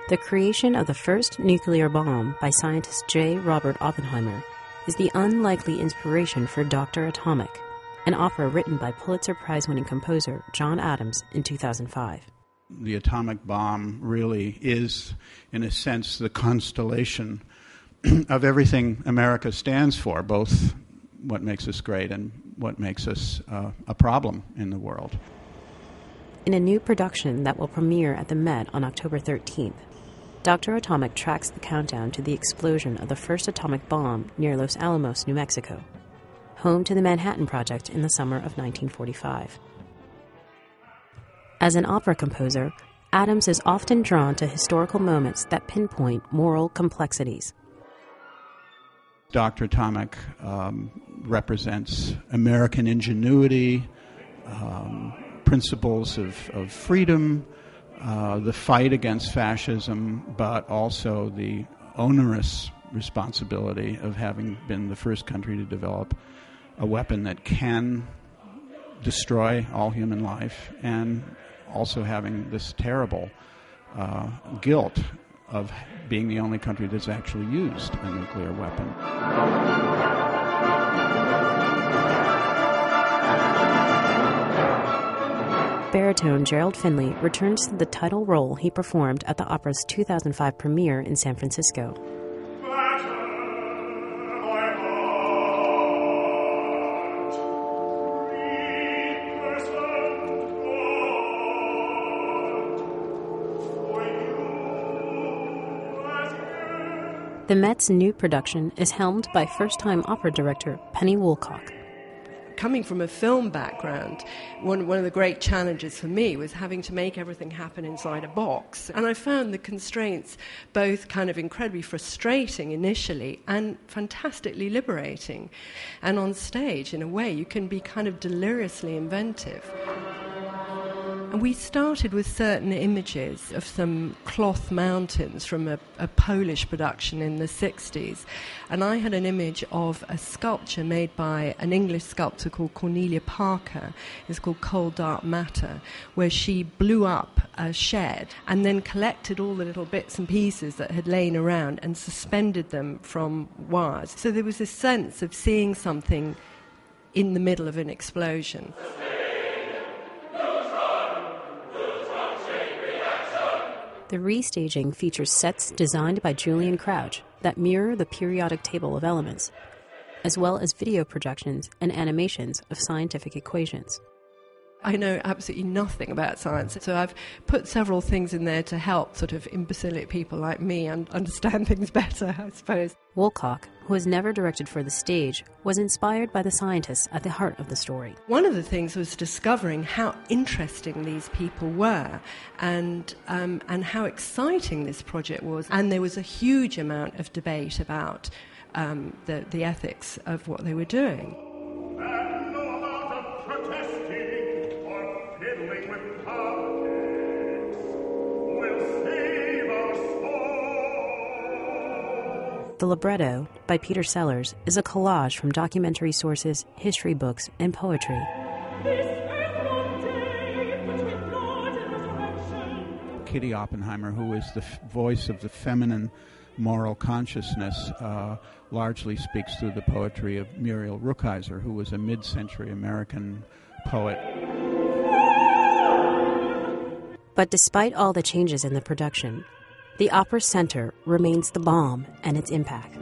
The creation of the first nuclear bomb by scientist J. Robert Oppenheimer is the unlikely inspiration for Dr. Atomic, an opera written by Pulitzer Prize-winning composer John Adams in 2005. The atomic bomb really is, in a sense, the constellation of everything America stands for, both what makes us great and what makes us a problem in the world. In a new production that will premiere at the Met on October 13th, Dr. Atomic tracks the countdown to the explosion of the first atomic bomb near Los Alamos, New Mexico, home to the Manhattan Project in the summer of 1945. As an opera composer, Adams is often drawn to historical moments that pinpoint moral complexities. Dr. Atomic represents American ingenuity, principles of freedom, the fight against fascism, but also the onerous responsibility of having been the first country to develop a weapon that can destroy all human life, and also having this terrible guilt of being the only country that's actually used a nuclear weapon. Baritone Gerald Finley returns to the title role he performed at the opera's 2005 premiere in San Francisco. The Met's new production is helmed by first-time opera director Penny Woolcock. Coming from a film background, one of the great challenges for me was having to make everything happen inside a box. And I found the constraints both kind of incredibly frustrating initially and fantastically liberating. And on stage, in a way, you can be kind of deliriously inventive. And we started with certain images of some cloth mountains from a Polish production in the 60s. And I had an image of a sculpture made by an English sculptor called Cornelia Parker. It's called Cold Dark Matter, where she blew up a shed and then collected all the little bits and pieces that had lain around and suspended them from wires. So there was a sense of seeing something in the middle of an explosion. The restaging features sets designed by Julian Crouch that mirror the periodic table of elements, as well as video projections and animations of scientific equations. I know absolutely nothing about science, so I've put several things in there to help sort of imbecilic people like me and understand things better, I suppose. Woolcock, who has never directed for the stage, was inspired by the scientists at the heart of the story. One of the things was discovering how interesting these people were and how exciting this project was. And there was a huge amount of debate about the ethics of what they were doing. The libretto, by Peter Sellers, is a collage from documentary sources, history books, and poetry. Kitty Oppenheimer, who is the voice of the feminine moral consciousness, largely speaks through the poetry of Muriel Rukeyser, who was a mid-century American poet. But despite all the changes in the production, the opera's center remains the bomb and its impact.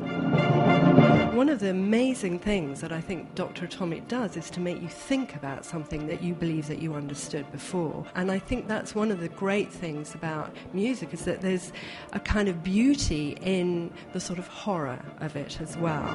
One of the amazing things that I think Dr. Atomic does is to make you think about something that you believe that you understood before. And I think that's one of the great things about music, is that there's a kind of beauty in the sort of horror of it as well.